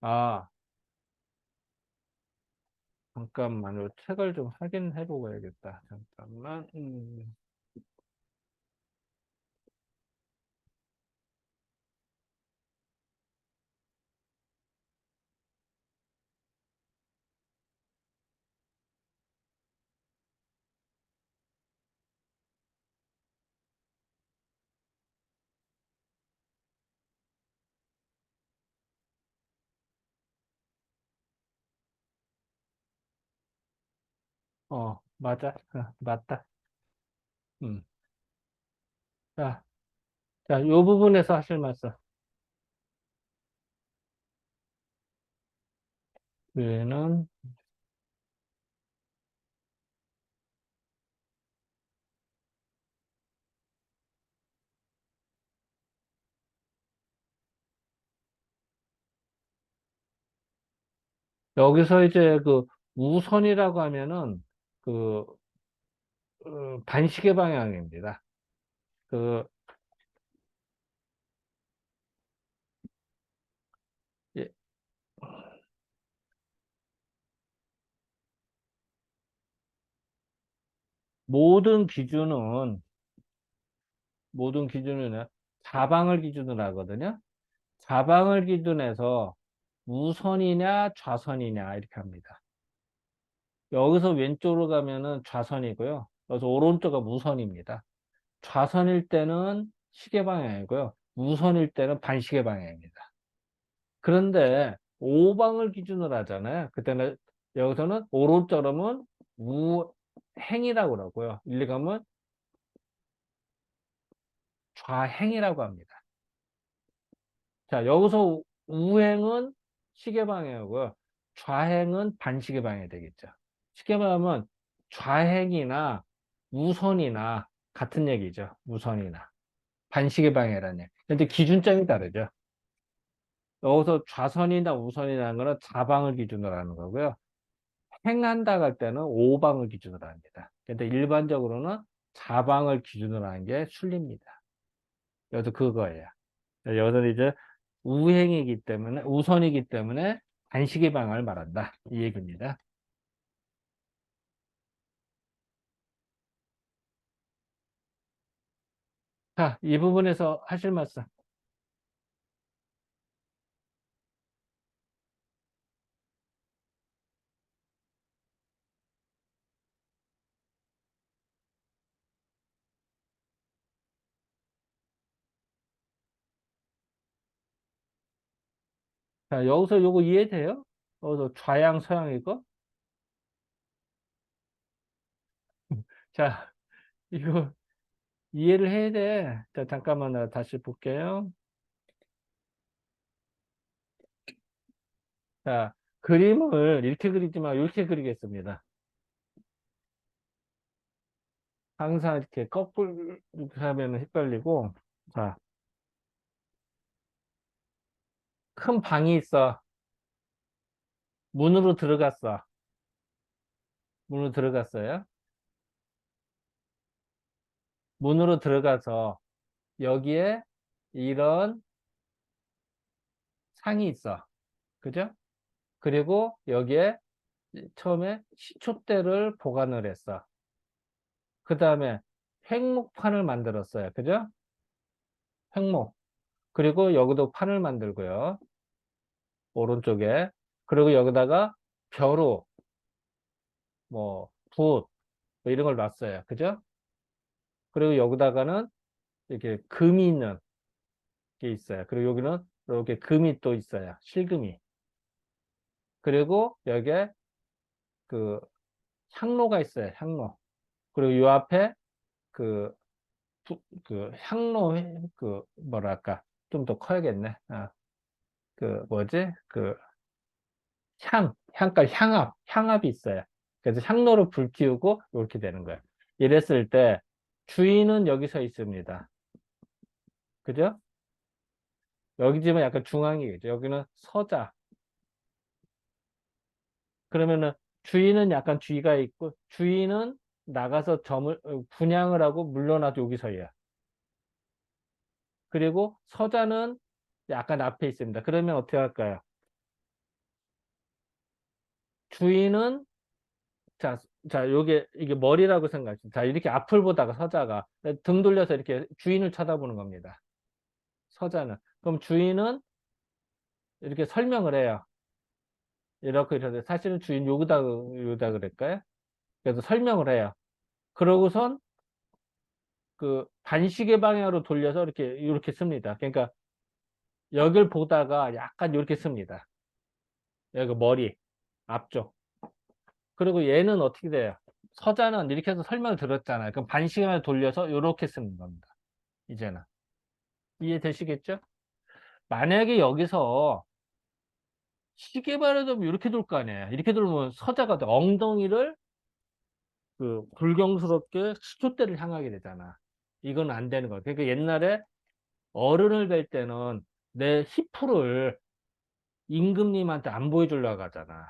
아, 잠깐만요. 책을 좀 확인해 보고 야겠다. 잠깐만. 맞아. 맞다. 음. 자, 자, 요 부분에서 하실 말씀. 얘는 여기서 이제 그 우선이라고 하면은 그 반시계 방향입니다. 그 예, 모든 기준은 모든 기준은 좌방을 기준으로 하거든요. 좌방을 기준해서 우선이냐 좌선이냐 이렇게 합니다. 여기서 왼쪽으로 가면은 좌선이고요. 여기서 오른쪽은 우선입니다. 좌선일 때는 시계 방향이고요. 우선일 때는 반시계 방향입니다. 그런데 오방을 기준으로 하잖아요. 그때는 여기서는 오른쪽으로는 우행이라고 그러고요. 일리 가면 좌행이라고 합니다. 자, 여기서 우행은 시계 방향이고요. 좌행은 반시계 방향이 되겠죠. 쉽게 말하면 좌행이나 우선이나 같은 얘기죠. 우선이나. 반시계 방향이라는 얘기. 근데 기준점이 다르죠. 여기서 좌선이나 우선이라는 거는 좌방을 기준으로 하는 거고요. 행한다 할 때는 오방을 기준으로 합니다. 근데 일반적으로는 좌방을 기준으로 하는 게 순리입니다. 여기서 그거예요. 여기서 이제 우행이기 때문에, 우선이기 때문에 반시계 방향을 말한다. 이 얘기입니다. 자, 이 부분에서 하실 말씀. 자, 여기서 요거 이해돼요? 여기서 좌양, 서양 이거? 자, 이거 이해를 해야 돼. 자, 잠깐만, 나 다시 볼게요. 자, 그림을 이렇게 그리지 마, 이렇게 그리겠습니다. 항상 이렇게 거꾸로 이렇게 하면 헷갈리고. 자, 큰 방이 있어. 문으로 들어갔어. 문으로 들어갔어요. 문으로 들어가서 여기에 이런 상이 있어. 그죠? 그리고 여기에 처음에 시초대를 보관을 했어. 그 다음에 횡목판을 만들었어요. 그죠? 횡목. 그리고 여기도 판을 만들고요. 오른쪽에. 그리고 여기다가 벼루, 뭐, 붓, 뭐 이런 걸 놨어요. 그죠? 그리고 여기다가는 이렇게 금이 있는 게 있어요. 그리고 여기는 이렇게 금이 또 있어요. 실금이. 그리고 여기에 그 향로가 있어요. 향로. 그리고 요 앞에 그, 그 향로, 그 뭐랄까. 좀 더 커야겠네. 아, 그 뭐지? 그 향깔, 향압이 있어요. 그래서 향로로 불 피우고 이렇게 되는 거예요. 이랬을 때 주인은 여기서 있습니다. 그죠? 여기지만 약간 중앙이겠죠. 여기는 서자. 그러면은 주인은 약간 주의가 있고 주인은 나가서 분양을 하고 물러나도 여기서야. 그리고 서자는 약간 앞에 있습니다. 그러면 어떻게 할까요? 주인은 자, 요게 이게 머리라고 생각하시죠. 자, 이렇게 앞을 보다가 서자가 등 돌려서 이렇게 주인을 쳐다보는 겁니다. 서자는. 그럼 주인은 이렇게 설명을 해요. 이렇게 사실은 주인 요다 그럴까요? 그래서 설명을 해요. 그러고선 그 반시계 방향으로 돌려서 이렇게 씁니다. 그러니까 여길 보다가 약간 이렇게 씁니다. 여기 머리 앞쪽. 그리고 얘는 어떻게 돼요? 서자는 이렇게 해서 설명을 들었잖아요. 그럼 반시계를 돌려서 이렇게 쓰는 겁니다. 이제는 이해되시겠죠? 만약에 여기서 시계 바라보면 이렇게 돌 거 아니에요. 이렇게 돌면 서자가 돼. 엉덩이를 그 불경스럽게 시초대를 향하게 되잖아. 이건 안 되는 거야. 그러니까 옛날에 어른을 뵐 때는 내 히프를 임금님한테 안 보여주려고 하잖아.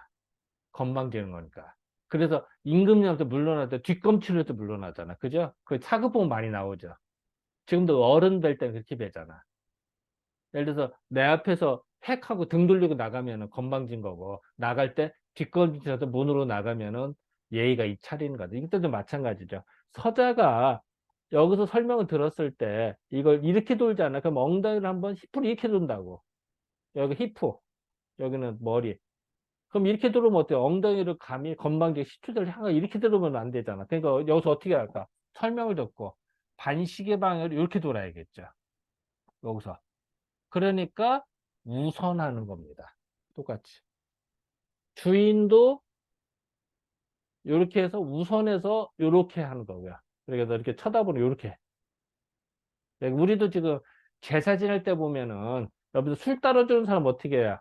건방지는 거니까. 그래서 임금님한테 물러날 때 뒷검치를 해서 물러나잖아. 그죠? 그 사극보면 많이 나오죠. 지금도 어른 뵐 때는 그렇게 뵈잖아. 예를 들어서 내 앞에서 획 하고 등 돌리고 나가면은 건방진 거고, 나갈 때 뒷걸음질해서 문으로 나가면은 예의가 이차리는 거죠. 이때도 마찬가지죠. 서자가 여기서 설명을 들었을 때 이걸 이렇게 돌잖아. 그럼 엉덩이를 한번 힙으로 이렇게 돈다고. 여기 히프, 여기는 머리. 그럼 이렇게 들으면 어때요? 엉덩이를 감히 건방지게 시초대를 향하게 이렇게 들으면 안 되잖아. 그러니까 여기서 어떻게 할까? 설명을 듣고 반시계 방향으로 이렇게 돌아야겠죠. 여기서. 그러니까 우선하는 겁니다. 똑같이. 주인도 이렇게 해서 우선해서 이렇게 하는 거고요. 그래서 이렇게 쳐다보는 이렇게. 우리도 지금 제사 지낼 때 보면은 옆에서 술 따라주는 사람 어떻게 해요?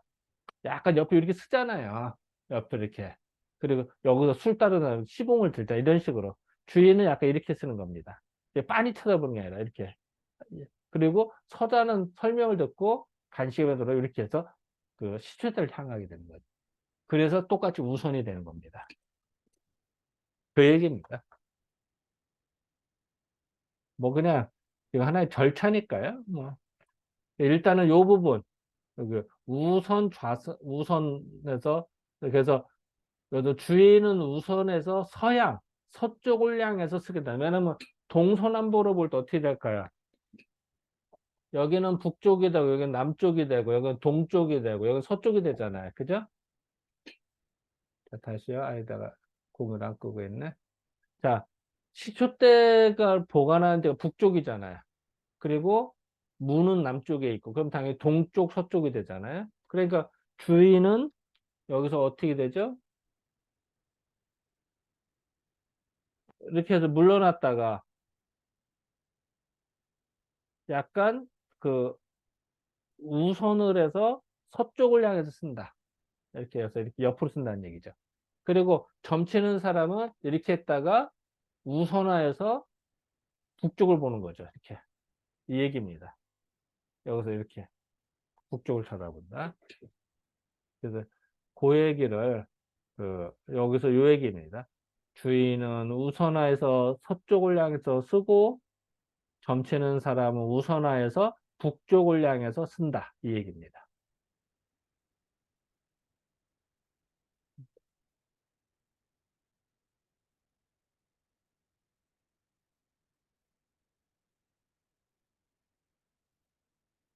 약간 옆에 이렇게 쓰잖아요. 옆에 이렇게. 그리고 여기서 술 따르는 사람 시봉을 들자 이런 식으로. 주인은 약간 이렇게 쓰는 겁니다. 빤히 쳐다보는 게 아니라 이렇게. 그리고 서자는 설명을 듣고 간식을 들어 이렇게 해서 그 시초대를 향하게 되는 거죠. 그래서 똑같이 우선이 되는 겁니다. 그 얘기입니다. 뭐 그냥 이거 하나의 절차니까요. 뭐 일단은 요 부분 여기 우선에서 그래서 그래도 주인은 우선에서 서쪽을 향해서 쓰게 되면 왜냐면 동서남북으로 볼 때 어떻게 될까요? 여기는 북쪽이 되고 여기는 남쪽이 되고 여기는 동쪽이 되고 여기는 서쪽이 되잖아요. 그죠? 자, 다시요. 아이다가 공을 안 끄고 있네. 자, 시초대가 보관하는 데가 북쪽이잖아요. 그리고 문은 남쪽에 있고, 그럼 당연히 동쪽, 서쪽이 되잖아요. 그러니까 주인은 여기서 어떻게 되죠? 이렇게 해서 물러났다가 약간 그 우선을 해서 서쪽을 향해서 쓴다. 이렇게 해서 이렇게 옆으로 쓴다는 얘기죠. 그리고 점치는 사람은 이렇게 했다가 우선화해서 북쪽을 보는 거죠. 이렇게. 이 얘기입니다. 여기서 이렇게 북쪽을 쳐다본다. 그래서 그 얘기를 여기서 요 얘기입니다. 주인은 우선화해서 서쪽을 향해서 쓰고 점치는 사람은 우선화해서 북쪽을 향해서 쓴다. 이 얘기입니다.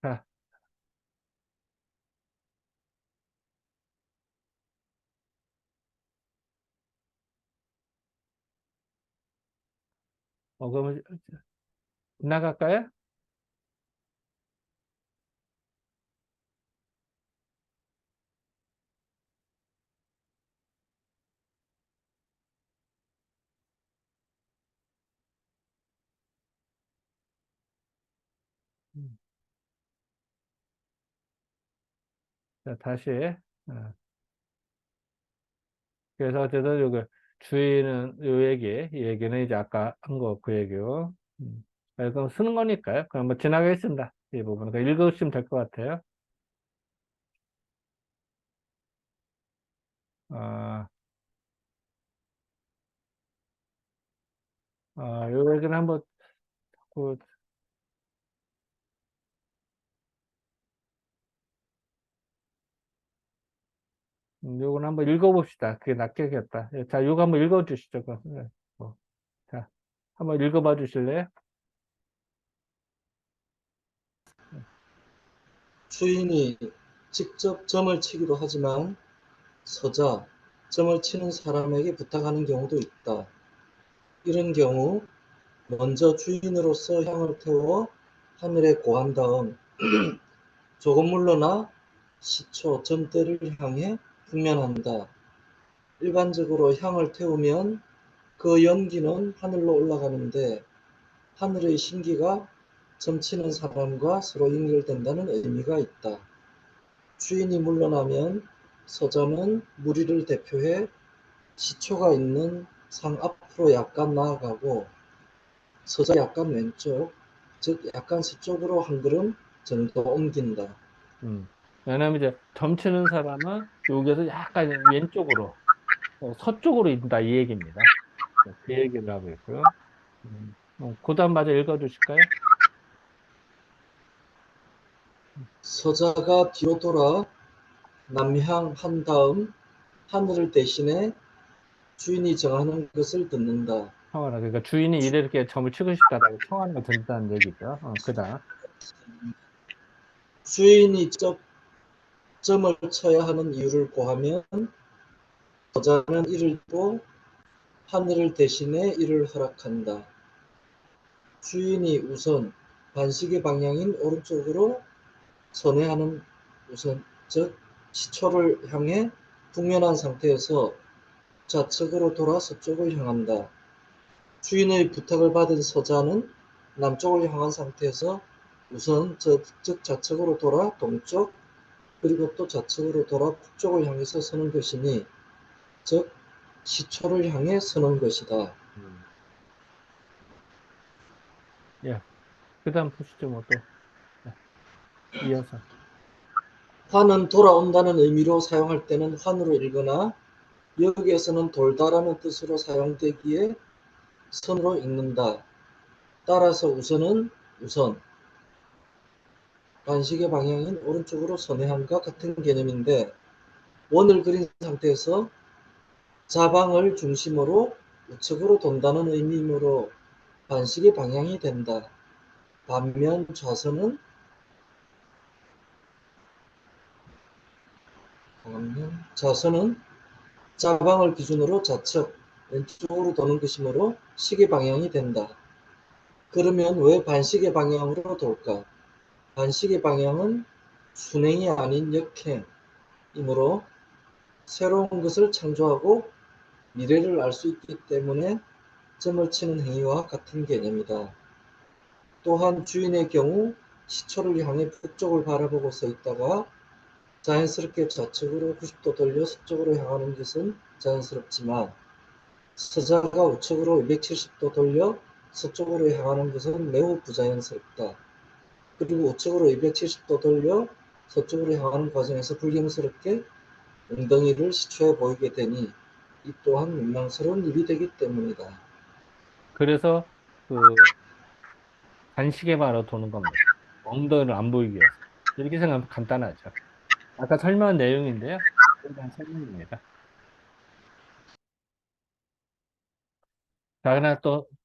자, 그러면 나갈까요? 음. 자, 다시. 어, 그래서 어쨌든 여기 주인은 요 얘기, 이 얘기는 이제 아까 한 거 그 얘기요. 그럼 쓰는 거니까요. 그럼 뭐 지나가겠습니다. 이 부분은. 읽으시면 될 것 같아요. 아, 요 얘기는 한번, 그, 요거는 한번 읽어봅시다. 그게 낫겠다. 예, 자, 요거 한번 읽어주시죠. 그럼. 예, 자, 한번 읽어봐 주실래요? 주인이 직접 점을 치기도 하지만 서자, 점을 치는 사람에게 부탁하는 경우도 있다. 이런 경우 먼저 주인으로서 향을 태워 하늘에 고한 다음 조금 물러나 시초, 점대를 향해 풍면한다. 일반적으로 향을 태우면 그 연기는 하늘로 올라가는데 하늘의 신기가 점치는 사람과 서로 연결된다는 의미가 있다. 주인이 물러나면 서자는 무리를 대표해 시초가 있는 상 앞으로 약간 나아가고 서자 약간 왼쪽, 즉 약간 서쪽으로 한 걸음 정도 옮긴다. 음. 왜냐면 이제 점치는 사람은 여기에서 약간 왼쪽으로, 서쪽으로 있다. 이 얘기입니다. 네, 그 얘기를 하고 있고요. 그 다음 마저 읽어주실까요? 서자가 뒤로 돌아 남향한 다음 하늘을 대신해 주인이 정하는 것을 듣는다. 청하라. 그러니까 주인이 이렇게 점을 치고 싶다라고 청하는 걸 듣는다는 얘기죠. 그 다음. 주인이 점을 쳐야 하는 이유를 고하면 서자는 이를 또 하늘을 대신해 이를 허락한다. 주인이 우선 반시계 방향인 오른쪽으로 선회하는 우선, 즉 시초를 향해 북면한 상태에서 좌측으로 돌아 서쪽을 향한다. 주인의 부탁을 받은 서자는 남쪽을 향한 상태에서 우선 즉 좌측으로 돌아 동쪽, 그리고 또 좌측으로 돌아 북쪽을 향해서 서는 것이니 즉 시초를 향해 서는 것이다. 음. 예. 그 다음 보시죠, 뭐 또. 네, 이어서. 환은 돌아온다는 의미로 사용할 때는 환으로 읽거나 여기에서는 돌다라는 뜻으로 사용되기에 선으로 읽는다. 따라서 우선은 우선, 반시계 방향인 오른쪽으로 선회함과 같은 개념인데 원을 그린 상태에서 자방을 중심으로 우측으로 돈다는 의미이므로 반시계 방향이 된다. 반면 좌선은 자방을 기준으로 좌측, 왼쪽으로 도는 것이므로 시계 방향이 된다. 그러면 왜 반시계 방향으로 돌까? 반시계 방향은 순행이 아닌 역행, 이므로 새로운 것을 창조하고 미래를 알 수 있기 때문에 점을 치는 행위와 같은 개념이다. 또한 주인의 경우 시초를 향해 북쪽을 바라보고 서 있다가 자연스럽게 좌측으로 90도 돌려 서쪽으로 향하는 것은 자연스럽지만 서자가 우측으로 270도 돌려 서쪽으로 향하는 것은 매우 부자연스럽다. 그리고 우측으로 270도 돌려 서쪽으로 향하는 과정에서 불경스럽게 엉덩이를 시초해 보이게 되니 이 또한 민망스러운 일이 되기 때문이다. 그래서 그 반시계바로 도는 겁니다. 엉덩이를 안 보이기 위해서. 이렇게 생각하면 간단하죠. 아까 설명한 내용인데요. 그에 대한 설명입니다. 자, 그럼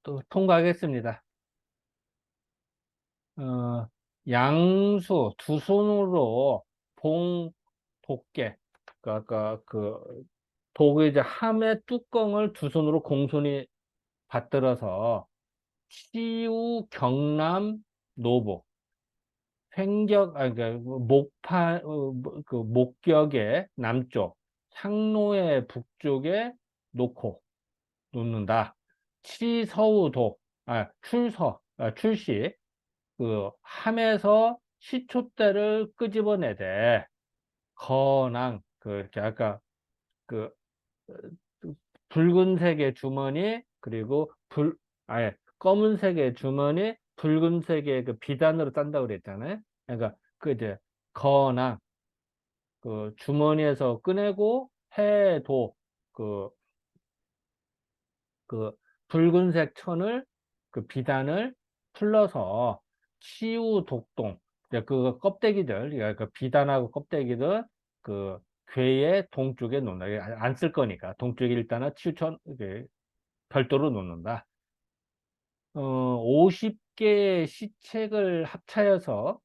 또 통과하겠습니다. 어, 양수 두 손으로 독개, 그러니까 독의 이제 함의 뚜껑을 두 손으로 공손히 받들어서 시우 경남 노보 그러니까 목격의 남쪽 향로의 북쪽에 놓는다. 출시 그 함에서 시촛대를 끄집어내되 거낭 이렇게 아까 그 어, 붉은색의 주머니 그리고 검은색의 주머니 붉은색의 그 비단으로 딴다고 그랬잖아요. 그러니까 그 이제 거낭 그 주머니에서 꺼내고 해도 그 그 붉은색 천을 그 비단을 풀러서 치우 독동 그 껍데기들 그 비단하고 껍데기들 그 괴의 동쪽에 놓는다. 안 쓸 거니까 동쪽에 일단은 치우천 별도로 놓는다. 50개의 시책을 합차여서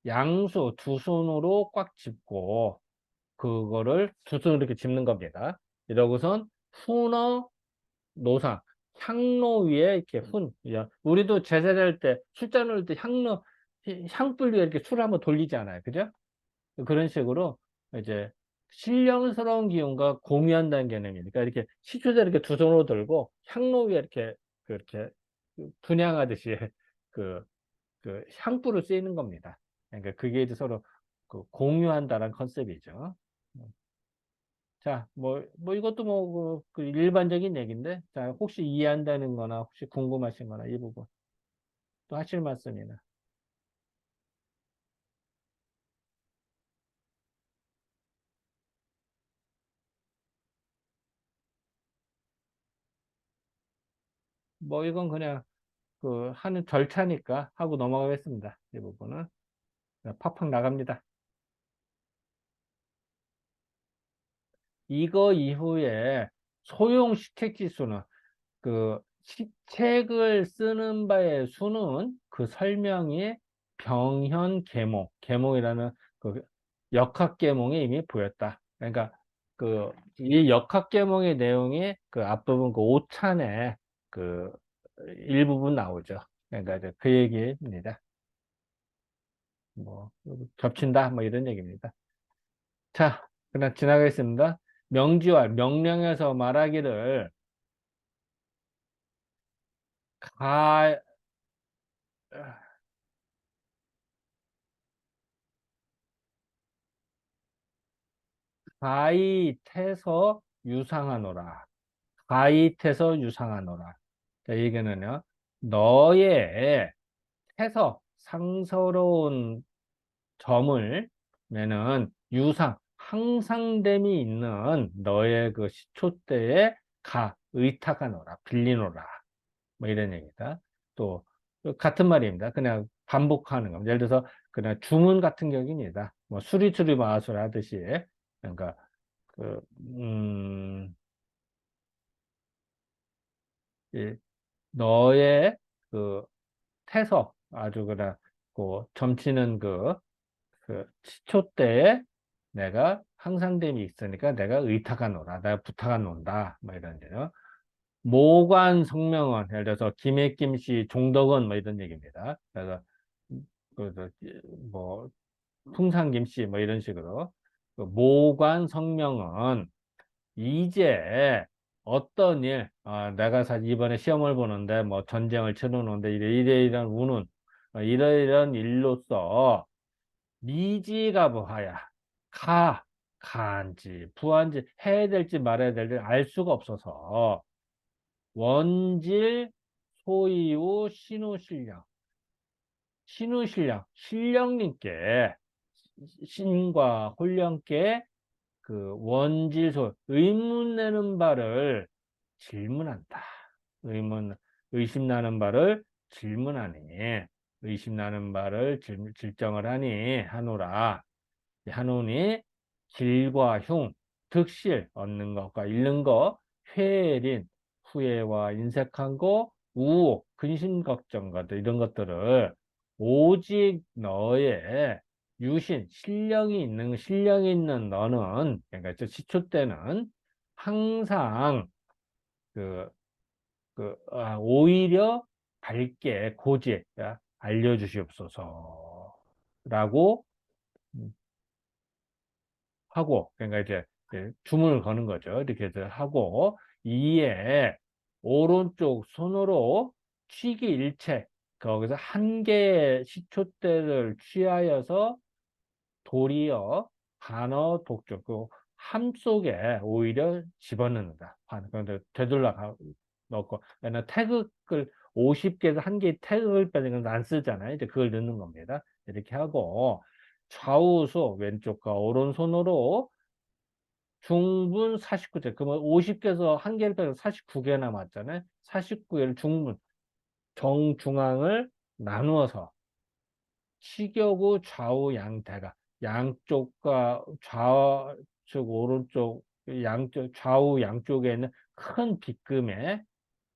양수 두 손으로 꽉 짚고 그거를 두 손으로 이렇게 짚는 겁니다. 이러고선 훈어 노상, 향로 위에 이렇게 우리도 제사를 때, 술잔을 넣을 때 향불 위에 이렇게 술을 한번 돌리잖아요. 그죠? 그런 식으로 이제 신령스러운 기운과 공유한다는 개념이니까 이렇게 시초대 이렇게 두 손으로 들고 향로 위에 그렇게 분향하듯이 그, 향불을 쐬는 겁니다. 그러니까 그게 이제 서로 공유한다는 컨셉이죠. 자, 이것도 그 일반적인 얘기인데, 자, 혹시 이해 안 되는 거나, 혹시 궁금하신 거나, 이 부분 또 하실 말씀이나. 이건 그냥 하는 절차니까 하고 넘어가겠습니다. 이 부분은. 자, 팍팍 나갑니다. 이거 이후에 소용 시책 지수는 시책을 쓰는 바의 수는 그 설명이 병현 계몽이라는 그 역학 계몽이 이미 보였다. 그러니까 이 역학 계몽의 내용이 그 앞부분 그 오찬에 그 일부분 나오죠. 그러니까 이제 그 얘기입니다. 뭐 겹친다 뭐 이런 얘기입니다. 자, 그냥 지나가겠습니다. 명지와 명령에서 말하기를 가 가이태서 유상하노라. 가이태서 유상하노라. 자, 이게는요, 너의 상서로운 점을 면은 항상됨이 있는 너의 그 시초대에 의탁하노라, 빌리노라. 뭐 이런 얘기다. 또, 같은 말입니다. 그냥 반복하는 겁니다. 예를 들어서, 그냥 주문 같은 격입니다. 뭐, 수리수리 마술 하듯이. 그러니까, 그, 음, 이 너의 그 아주 그냥 점치는 시초 때에 내가 항상됨이 있으니까 내가 의탁하노라, 내가 부탁하노라, 뭐 이런 데요. 모관 성명원, 예를 들어서 김해김씨 종덕원 뭐 이런 얘기입니다. 그래서 그, 그, 뭐 풍산김씨 뭐 이런 식으로 그 모관 성명은 이제 어떤 일, 내가 사실 이번에 시험을 보는데 뭐 전쟁을 치르는데 이러이러한 운은 이러이러한 일로서 미지가 간지 부한지 해야 될지 말아야 될지 알 수가 없어서 원질 소이우 신우신령님께 신과 홀령께 그 원질소 의문 내는 바를 질문한다. 의심나는 바를 질문하니 의심나는 바를 질정을 하니 하노라. 하노니 길과 흉, 득실 얻는 것과 잃는 것, 회린 후회와 인색한 거, 우호, 근심 걱정과 이런 것들을 오직 너의 유신, 신령이 있는 너는, 그러니까 저 시초 때는 항상 그, 오히려 밝게 고지, 알려주시옵소서. 라고 하고, 그러니까 이제 주문을 거는 거죠. 이렇게 해서 하고, 이에 오른쪽 손으로 취기 일체, 거기서 한 개의 시초대를 취하여서 도리어 반어 독조 그함 속에 오히려 집어넣는다. 그런데 되돌려 넣고 왜냐면 태극을 50개에서 한 개의 태극을 빼는 건 안 쓰잖아요. 이제 그걸 넣는 겁니다. 이렇게 하고 좌우수 왼쪽과 오른손으로 중분 49제 그러면 50개에서 한 개를 빼서 49개 남았잖아요. 49개를 중분 정중앙을 나누어서 시교구 좌우 양대가 양쪽과 좌측 오른쪽 양쪽 좌우 양쪽에 있는 큰 빗금에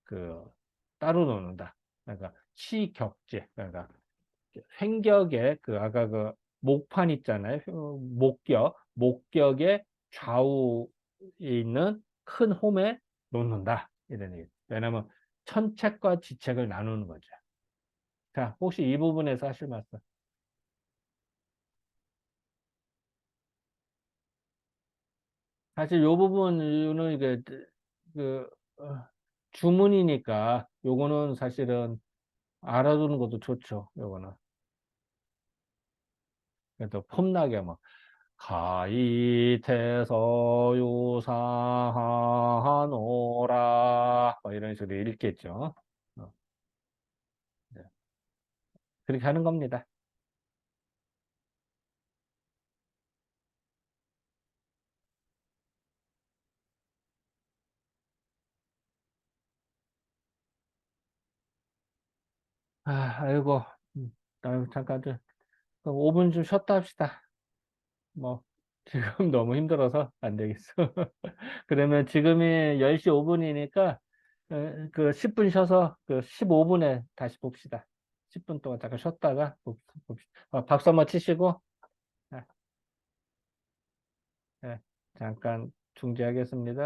그 따로 놓는다. 그러니까 시격제 그러니까 횡격에 그 아까 그 목판 있잖아요. 목격의 좌우에 있는 큰 홈에 놓는다. 이런 얘기. 왜냐면 천책과 지책을 나누는 거죠. 자, 혹시 이 부분에서 하실 말씀? 사실 요 부분은 이게 그 주문이니까 요거는 사실은 알아두는 것도 좋죠. 요거는 그래도 폼나게 뭐 가이태서 유사하노라 뭐 이런 식으로 읽겠죠. 어, 네. 그렇게 하는 겁니다. 아이고 아유, 잠깐 좀 5분 좀 쉬었다 합시다. 뭐 지금 너무 힘들어서 안 되겠어. 그러면 지금이 10시 5분이니까 그 10분 쉬어서 그 15분에 다시 봅시다. 10분 동안 잠깐 쉬었다가 봅시다. 박수 한번 치시고 네, 네, 잠깐 중지하겠습니다.